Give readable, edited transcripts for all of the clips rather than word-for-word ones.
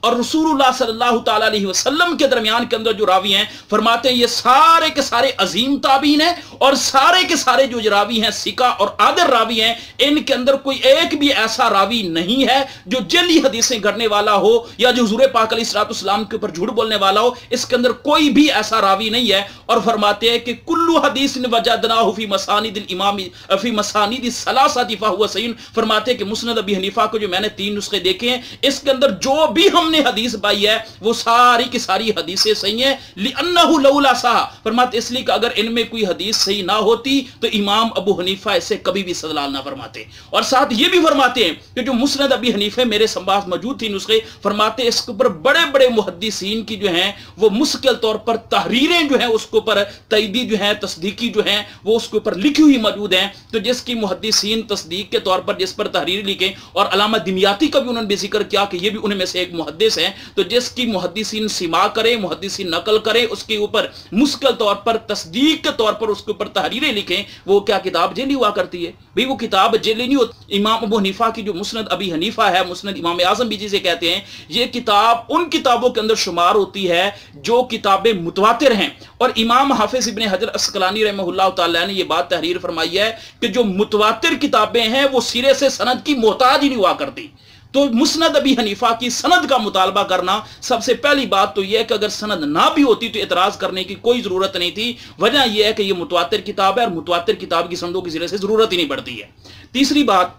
اور رسول اللہ صلی اللہ تعالی علیہ وسلم کے درمیان کے اندر جو راوی ہیں، فرماتے ہیں یہ سارے کے سارے عظیم تابعین ہیں، اور سارے کے سارے جو راوی ہیں سکہ اور عادل راوی ہیں، ان کے اندر کوئی ایک بھی ایسا راوی نہیں ہے جو جعلی حدیثیں گھڑنے والا ہو یا جو حضور پاک علیہ الصلوۃ والسلام کے اوپر جھوٹ بولنے والا ہو، اس کے اندر کوئی بھی ایسا راوی نہیں ہے۔ اور فرماتے ہیں کہ کل حدیث وجدناہ فی مسانید الامام فی مسانید الثلاثہ فہو صحیح، فرماتے ہیں کہ مسند ابی حنیفہ کو جو میں نے 3 نسخے دیکھے ہیں، اس کے اندر جو بھی ہم نے حدیث پائی ہے وہ ساری کی ساری حدیثیں صحیح ہیں، لأنہ لولا صح، فرماتے اس لیے کہ اگر ان میں کوئی حدیث صحیح نہ ہوتی تو امام ابو حنیفہ اسے کبھی بھی استدلال نہ فرماتے۔ اور ساتھ یہ بھی فرماتے ہیں کہ جو مسند ابی حنیفہ میرے پاس موجود تھی نسخے، فرماتے اس کے اوپر بڑے بڑے محدثین کی جو ہیں وہ مستقل طور پر تحریریں جو ہیں اس کے اوپر تائیدی جو ہیں تصدیقی جو ہیں وہ اس کے اوپر لکھی ہوئی موجود ہیں، تو جس کی محدثین تصدیق کے طور پر جس پر تحریر لکھیں، اور علامہ دمیاطی کا بھی انہوں نے بھی ذکر کیا کہ یہ بھی ان میں سے ایک محدث ہیں، تو جس کی محدثین سما کرے، محدثین نقل کرے، اس کے اوپر مستقل طور پر تصدیق کے طور پر اس کے اوپر تحریریں لکھیں، وہ کیا کتاب جعلی ہوا کرتی ہے؟ بھئی وہ کتاب جعلی نہیں ہوتی۔ امام ابو حنیفہ کی جو مسند ابی حنیفہ ہے، مسند امام اعظم بھی جسے کہتے ہیں، یہ کتاب ان کتابوں کے اندر شمار ہوتی ہے جو کتابیں متواتر ہیں، اور امام حافظ ابن حجر عسقلانی رحمہ اللہ تعالی نے یہ بات تحریر فرمائی ہے کہ جو متواتر کتابیں ہیں وہ سرے سے سند کی محتاج ہی نہیں ہوا کرتی۔ تو مسند ابی حنیفہ کی سند کا مطالبہ کرنا، سب سے پہلی بات تو یہ ہے کہ اگر سند نہ بھی ہوتی تو اعتراض کرنے کی کوئی ضرورت نہیں تھی، وجہ یہ ہے کہ یہ متواتر کتاب ہے، اور متواتر کتاب کی سندوں کی ذریعے سے ضرورت ہی نہیں پڑتی ہے۔ تیسری بات،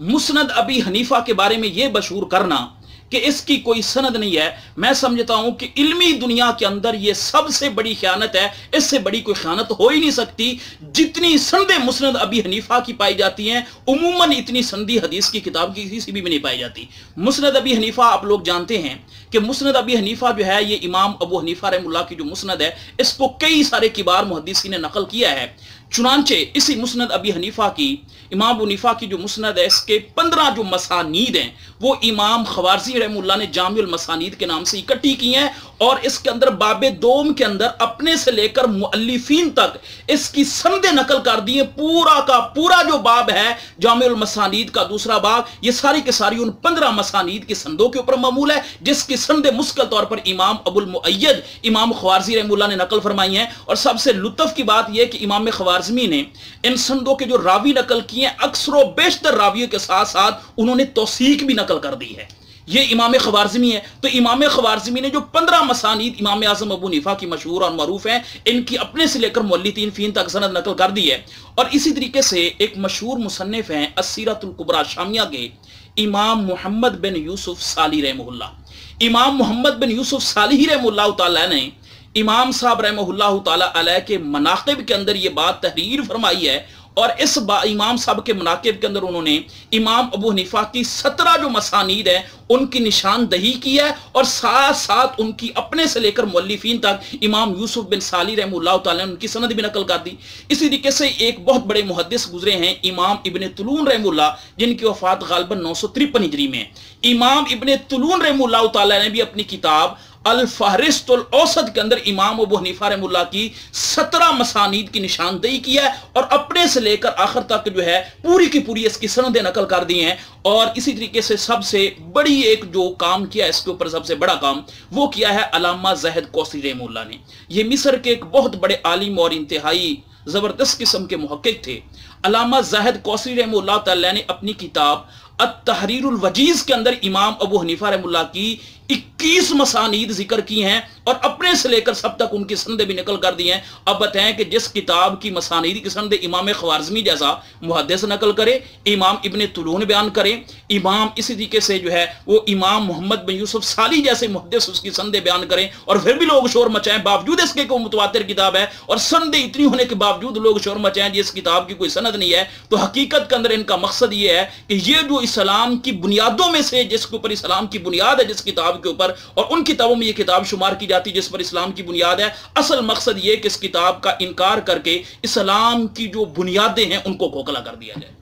مسند ابی حنیفہ کے بارے میں یہ مشہور کرنا کہ اس کی کوئی سند نہیں ہے، میں سمجھتا ہوں کہ علمی دنیا کے اندر یہ سب سے بڑی خیانت ہے، اس سے بڑی کوئی خیانت ہو ہی نہیں سکتی۔ جتنی سندیں مسند ابی حنیفہ کی پائی جاتی ہیں، عموماً اتنی سندی حدیث کی کتاب کی کسی بھی نہیں پائی جاتی۔ مسند ابی حنیفہ آپ لوگ جانتے ہیں کہ مسند ابی حنیفہ جو ہے یہ امام ابو حنیفہ رحمہ اللہ کی جو مسند ہے، اس کو کئی سارے کبار محدثین نے نقل کیا ہے۔ چنانچہ اسی مسند ابی حنیفہ کی، امام ابو حنیفہ کی جو مسند ہے، اس کے 15 جو مسانید ہیں وہ امام خوارزمی رحمہ اللہ نے جامع المسانید کے نام سے اکٹھی کی ہیں، اور اس کے اندر باب دوم کے اندر اپنے سے لے کر مؤلفین تک اس کی سندیں نقل کر دی ہیں۔ پورا کا پورا جو باب ہے جامع المسانید کا دوسرا باب، یہ ساری کے ساری ان 15 مسانید کی سندوں کے اوپر معمول ہے، جس کی سندیں مستقل طور پر امام ابو المؤید امام خوارزمی رحمہ اللہ نے نقل فرمائی ہیں۔ اور سب سے لطف کی بات یہ کہ امام خوارزمی نے ان سندوں کے جو راوی نقل کیے ہیں، اکثر و بیشتر راویوں کے ساتھ ساتھ انہوں نے توثیق بھی نقل کر دی ہے۔ یہ امام خوارزمی ہے۔ تو امام خوارزمی نے جو 15 مسانید امام اعظم ابو حنیفہ کی مشہور اور معروف ہیں، ان کی اپنے سے لے کر مؤلفین فین تک سند نقل کر دی ہے۔ اور اسی طریقے سے ایک مشہور مصنف ہیں السیرۃ الکبریٰ شامیہ کے امام محمد بن یوسف صالح رحمہ اللہ۔ امام محمد بن یوسف صالح رحمہ اللہ تعالی نے امام صاحب رحمہ اللہ تعالی علیہ کے مناقب کے اندر یہ بات تحریر فرمائی ہے، اور اس امام صاحب کے مناقب کے اندر انہوں نے امام ابو حنیفہ کی 17 جو مسانید ہیں ان کی نشاندہی کی ہے، اور ساتھ ساتھ ان کی اپنے سے لے کر مؤلفین تک امام یوسف بن صالح رحمہ اللہ تعالیٰ نے ان کی سند بھی نقل کر دی۔ اسی طریقے سے ایک بہت بڑے محدث گزرے ہیں امام ابن طولون رحمہ اللہ، جن کی وفات غالباً 953 ہجری میں۔ امام ابن طولون رحمہ اللہ تعالیٰ نے بھی اپنی کتاب الفہرست الاوسط کے اندر امام ابو حنیفہ رحمہ اللہ کی 17 مسانید کی نشاندہی کی ہے، اور اپنے سے لے کر آخر تک جو ہے پوری کی پوری اس کی سندیں نقل کر دی ہیں۔ اور اسی طریقے سے سب سے بڑی ایک جو کام کیا اس کے اوپر سب سے بڑا کام وہ کیا ہے علامہ زاہد کوثری رحمہ اللہ نے۔ یہ مصر کے ایک بہت بڑے عالم اور انتہائی زبردست قسم کے محقق تھے۔ علامہ زاہد کوثری رحمہ اللہ تعالی نے اپنی کتاب التحریر الوجیز کے اندر امام ابو حنیفہ رحمہ اللہ کی 21 مسانید ذکر کی ہیں، اور اپنے سے لے کر سب تک ان کی سندیں بھی نقل کر دی ہیں۔ اب بتائیں کہ جس کتاب کی مسانید کی سندیں امام خوارزمی جیسا محدث نقل کرے، امام ابن طولون بیان کرے، امام اسی طریقے سے جو ہے وہ امام محمد بن یوسف صالح جیسے محدث اس کی سندیں بیان کریں، اور پھر بھی لوگ شور مچائیں، باوجود اس کے کوئی متواتر کتاب ہے اور سندیں اتنی ہونے کے باوجود لوگ شور مچائیں جس کتاب کی کوئی سند نہیں ہے، تو حقیقت کے اندر ان کا مقصد یہ ہے کہ یہ جو اسلام کی بنیادوں میں سے جس کے اوپر اسلام کی بنیاد ہے جس کتاب کے اوپر، اور ان کتابوں میں یہ کتاب شمار کی جاتی جس پر اسلام کی بنیاد ہے، اصل مقصد یہ کہ اس کتاب کا انکار کر کے اسلام کی جو بنیادیں ہیں ان کو کھوکھلا کر دیا جائے۔